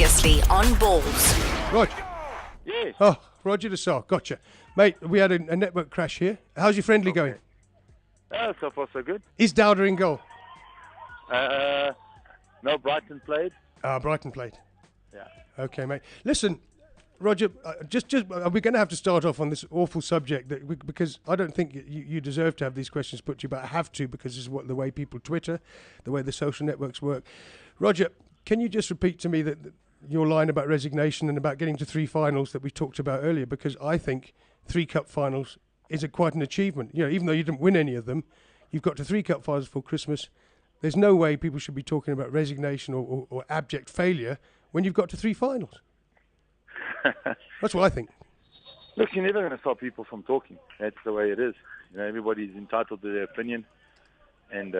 Previously on Balls. Roger. Yes. Oh, Roger the Soul. Gotcha. Mate, we had a network crash here. How's your friendly going? So far so good. Is Dowder in goal? No, Brighton played. Brighton played. Yeah. Okay, mate. Listen, Roger, we're going to have to start off on this awful subject because I don't think you deserve to have these questions put to you, but I have to because this is the way people Twitter, the way the social networks work. Roger, can you just repeat to me that your line about resignation and about getting to 3 finals that we talked about earlier? Because I think 3 cup finals is quite an achievement. You know, even though you didn't win any of them, you've got to 3 cup finals before Christmas. There's no way people should be talking about resignation or abject failure when you've got to 3 finals. That's what I think. Look, you're never going to stop people from talking. That's the way it is. You know, everybody's entitled to their opinion and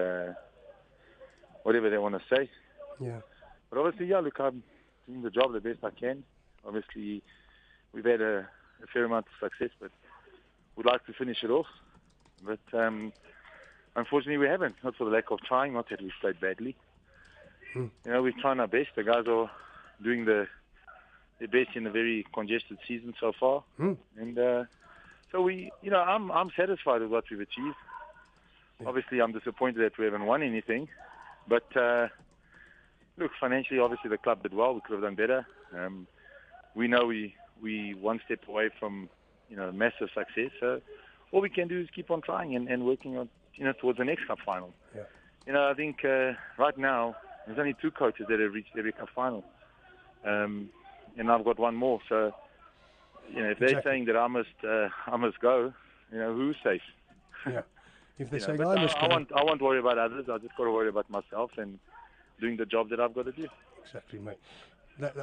whatever they want to say. Yeah. But obviously, yeah, look, I'm doing the job the best I can. Obviously, we've had a fair amount of success, but we'd like to finish it off. But unfortunately, we haven't. Not for the lack of trying, not that we've played badly. You know, we're trying our best. The guys are doing their best in a very congested season so far. And so I'm satisfied with what we've achieved. Yeah. Obviously, I'm disappointed that we haven't won anything. But look, financially, obviously, the club did well. We could have done better. We know we one step away from, massive success. So all we can do is keep on trying and working on, towards the next cup final. Yeah. I think right now there's only 2 coaches that have reached every cup final, and I've got one more. So, if they're saying that I must go, who's safe? Yeah. If they're saying but I must go, I won't worry about others. I just got to worry about myself and doing the job that I've got to do. Exactly, mate.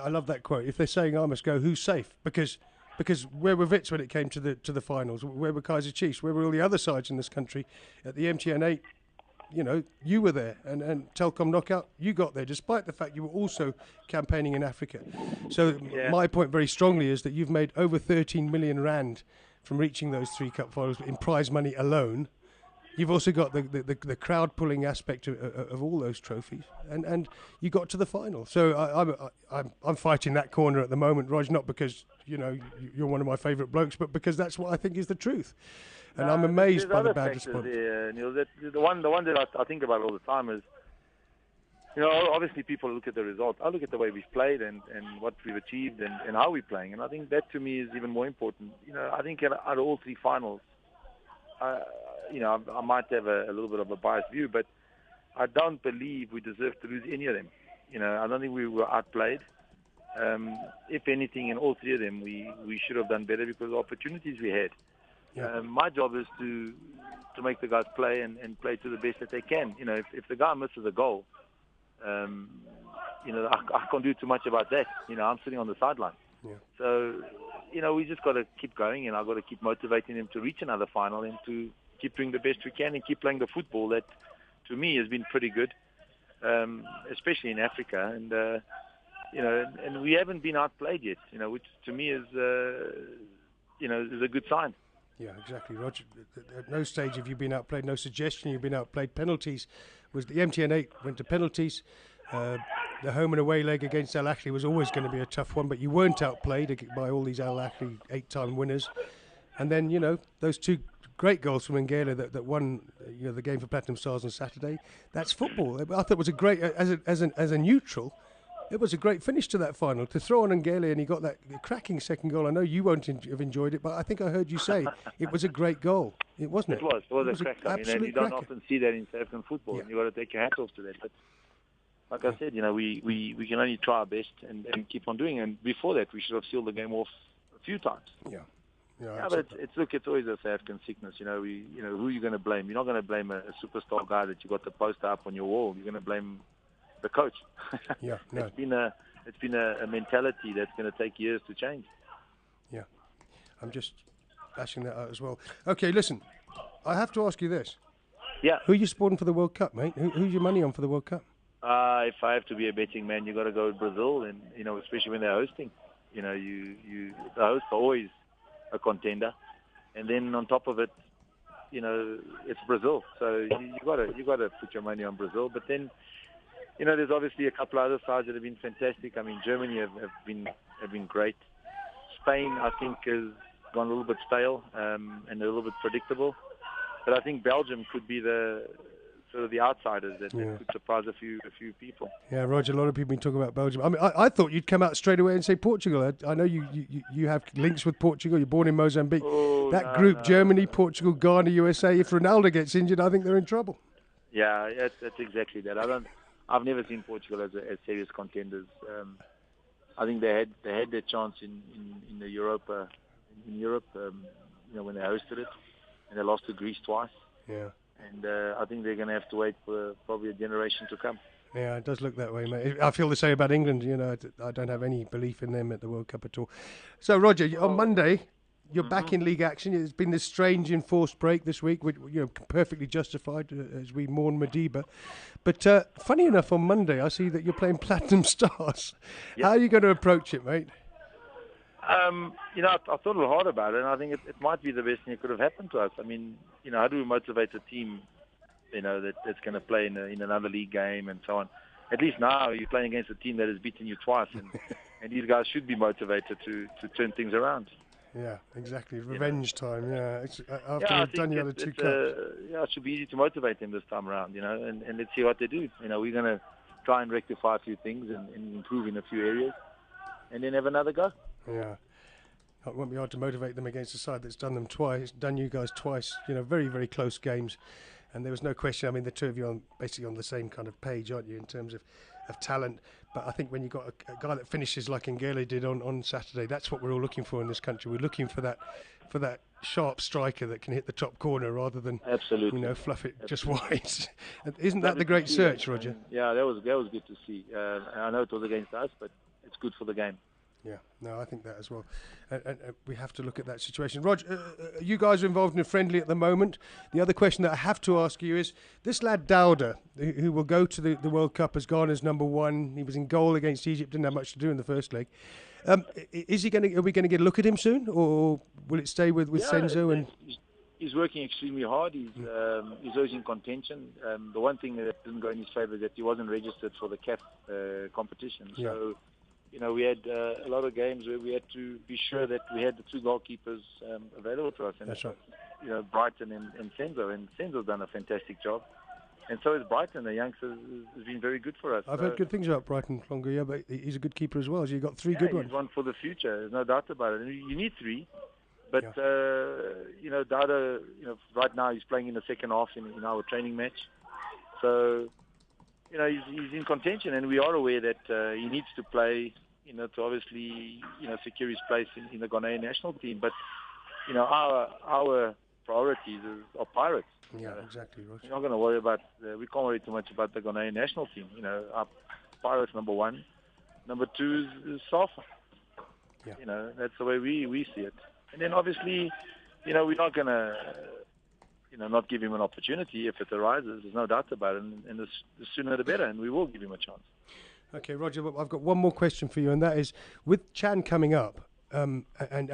I love that quote. If they're saying I must go, who's safe? Because where were Wits when it came to the finals? Where were Kaiser Chiefs? Where were all the other sides in this country? At the MTN 8, you were there, and Telkom Knockout, you got there, despite the fact you were also campaigning in Africa. So my point very strongly is that you've made over 13 million rand from reaching those 3 cup finals in prize money alone. You've also got the crowd pulling aspect of all those trophies, and you got to the final. So I'm fighting that corner at the moment, Rog, not because you're one of my favourite blokes, but because that's what I think is the truth. And I'm amazed by the bad response. Neil, the one that I think about all the time is, obviously people look at the results. I look at the way we've played and what we've achieved and how we're playing, and I think that to me is even more important. I think out of all 3 finals, I might have a little bit of a biased view, but I don't believe we deserve to lose any of them. I don't think we were outplayed. If anything, in all 3 of them, we should have done better because of the opportunities we had. Yeah. My job is to make the guys play and play to the best that they can. If the guy misses a goal, I can't do too much about that. I'm sitting on the sideline. Yeah. So, we just got to keep going, and I've got to keep motivating them to reach another final and to keep doing the best we can and keep playing the football that, to me, has been pretty good, especially in Africa. And, and we haven't been outplayed yet, which to me is, is a good sign. Yeah, exactly, Roger. At no stage have you been outplayed, no suggestion you've been outplayed. Penalties was the MTN 8 went to penalties. The home and away leg against Al Ahly was always going to be a tough one, but you weren't outplayed by all these Al Ahly 8-time winners. And then, those 2 great goals from Ngela that won the game for Platinum Stars on Saturday. That's football. I thought it was a great, as a neutral, it was a great finish to that final. To throw on Ngela and he got that cracking second goal. I know you won't have enjoyed it, but I think I heard you say it was a great goal. It wasn't it? It was a cracker. You don't often see that in South African football. Yeah. And you've got to take your hat off to that. But like I said, we can only try our best and keep on doing it. And before that, we should have sealed the game off a few times. Yeah. Yeah, but it's always a South African sickness. Who are you going to blame? You're not going to blame a superstar guy that you got the poster up on your wall. You're going to blame the coach. Yeah, no. It's been a mentality that's going to take years to change. Yeah, I'm just bashing that out as well. Okay, listen, I have to ask you this. Yeah. Who are you supporting for the World Cup, mate? Who's your money on for the World Cup? If I have to be a betting man, you got to go with Brazil, and especially when they're hosting. The hosts are always a contender, and then on top of it, it's Brazil. So you got to put your money on Brazil. But then there's obviously a couple of other sides that have been fantastic. I mean, Germany have been great. Spain, I think, has gone a little bit stale and a little bit predictable. But I think Belgium could be the sort of the outsiders that could surprise a few people. Yeah, Roger, a lot of people have been talking about Belgium. I mean, I thought you'd come out straight away and say Portugal. I know you have links with Portugal. You're born in Mozambique. Group, Germany, Portugal, Ghana, USA, if Ronaldo gets injured, I think they're in trouble. Yeah, that's exactly that. I've never seen Portugal as serious contenders. I think they had their chance in the Europe, when they hosted it, and they lost to Greece twice. Yeah. And I think they're going to have to wait for probably a generation to come. Yeah, it does look that way, mate. I feel the same about England. I don't have any belief in them at the World Cup at all. So, Roger, on Monday, you're back in league action. There's been this strange enforced break this week, which perfectly justified as we mourn Madiba. But funny enough, on Monday, I see that you're playing Platinum Stars. Yep. How are you going to approach it, mate? I thought a little hard about it, and I think it might be the best thing that could have happened to us. I mean, how do we motivate a team, that's going to play in another league game and so on? At least now you're playing against a team that has beaten you twice, and these guys should be motivated to turn things around. Yeah, exactly. Revenge time, yeah. After they've done the other two cups. It should be easy to motivate them this time around, and let's see what they do. We're going to try and rectify a few things and improve in a few areas, and then have another go. Yeah. It won't be hard to motivate them against a side that's done you guys twice, very, very close games. And there was no question. I mean, the two of you are basically on the same kind of page, aren't you, in terms of talent. But I think when you've got a guy that finishes like Ngele did on Saturday, that's what we're all looking for in this country. We're looking for that sharp striker that can hit the top corner rather than absolutely fluff it just wide. Isn't that the great search, Roger? Yeah, that was good to see. I know it was against us, but it's good for the game. Yeah, no, I think that as well. And we have to look at that situation. Roger, you guys are involved in a friendly at the moment. The other question that I have to ask you is, this lad Dowda, who will go to the World Cup as Ghana's number one, he was in goal against Egypt, didn't have much to do in the first leg. Are we going to get a look at him soon, or will it stay with Senzo? And he's working extremely hard. He's always in contention. The one thing that didn't go in his favour is that he wasn't registered for the CAF competition. Yeah. So, we had a lot of games where we had to be sure that we had the two goalkeepers available to us. And that's right. Brighton and Senzo. And Senzo's done a fantastic job. And so is Brighton. The youngster has been very good for us. I've heard good things about Brighton, Longo, yeah, but he's a good keeper as well. So you've got three good ones. He's one for the future. There's no doubt about it. And you need three. But, Dada, right now he's playing in the second half in our training match. So, he's in contention, and we are aware that he needs to play, to obviously, secure his place in the Ghanaian national team. But, our priorities are Pirates. Yeah, exactly. Right. We're not going to worry about, we can't worry too much about the Ghanaian national team. Our Pirates, number one. Number two is Safa. Yeah. That's the way we see it. And then obviously, we're not going to, not give him an opportunity if it arises. There's no doubt about it. And the sooner the better, and we will give him a chance. Okay, Roger, I've got one more question for you, and that is, with Chan coming up, and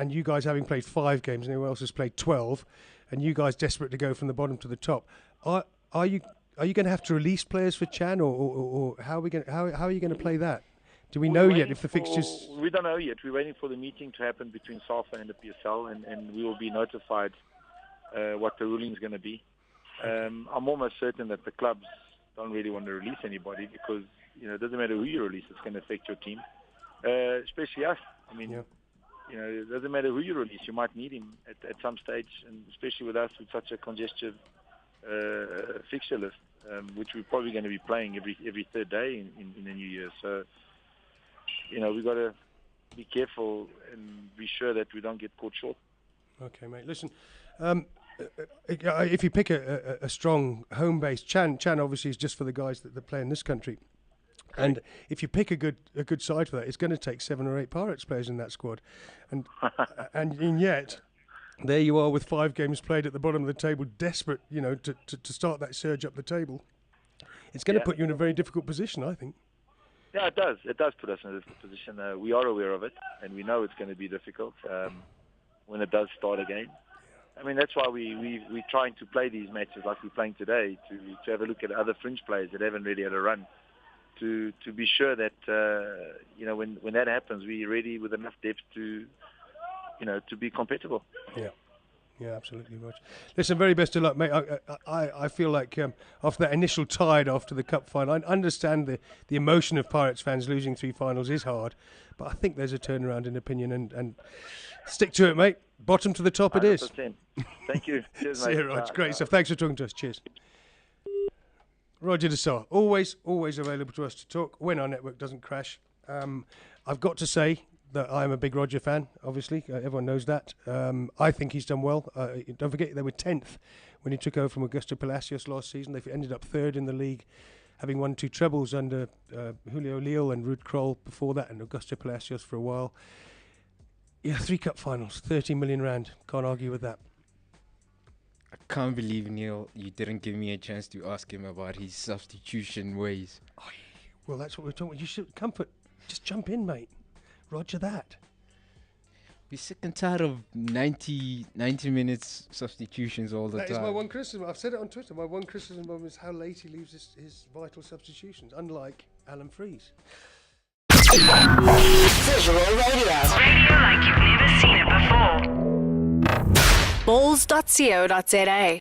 you guys having played 5 games and everyone else has played 12, and you guys desperate to go from the bottom to the top, are you going to have to release players for Chan, or how are you going to play that? Do we know yet if the fixtures... We don't know yet. We're waiting for the meeting to happen between SAFA and the PSL, and we will be notified what the ruling is going to be. I'm almost certain that the clubs don't really want to release anybody because, it doesn't matter who you release, it's going to affect your team, especially us. I mean, it doesn't matter who you release. You might need him at some stage, and especially with us with such a congestive fixture list, which we're probably going to be playing every third day in the new year. So, we've got to be careful and be sure that we don't get caught short. Okay, mate. Listen, if you pick a strong home base, Chan obviously is just for the guys that play in this country. And if you pick a good side for that, it's going to take 7 or 8 Pirates players in that squad. And yet, there you are with 5 games played at the bottom of the table, desperate, to start that surge up the table. It's going to put you in a very difficult position, I think. Yeah, it does. It does put us in a difficult position. We are aware of it, and we know it's going to be difficult when it does start again. I mean, that's why we're trying to play these matches like we're playing today, to have a look at other fringe players that haven't really had a run. to be sure that when that happens, we're ready with enough depth to be compatible. Yeah, absolutely, Roger. Listen, very best of luck, mate. I feel like after that initial tide after the cup final, I understand the emotion of Pirates fans losing 3 finals is hard, but I think there's a turnaround in opinion, and stick to it, mate. Bottom to the top 100%. it is. Thank you. Cheers, See mate. you, Roger. Great stuff. Thanks for talking to us. Cheers. Roger Desar, always available to us to talk when our network doesn't crash. I've got to say that I'm a big Roger fan, obviously. Everyone knows that. I think he's done well. Don't forget, they were 10th when he took over from Augusto Palacios last season. They ended up 3rd in the league, having won 2 trebles under Julio Leal and Ruud Krol before that, and Augusto Palacios for a while. Yeah, 3 cup finals, 30 million rand. Can't argue with that. I can't believe, Neil, you didn't give me a chance to ask him about his substitution ways. Oh, well, that's what we're talking about. You should just jump in, mate. Roger that. We're sick and tired of 90 minutes substitutions all the time. That is my one criticism. I've said it on Twitter. My one criticism of him is how late he leaves his vital substitutions, unlike Alan Freese. Visual radio. Radio like you've never seen it before. Balls.co.za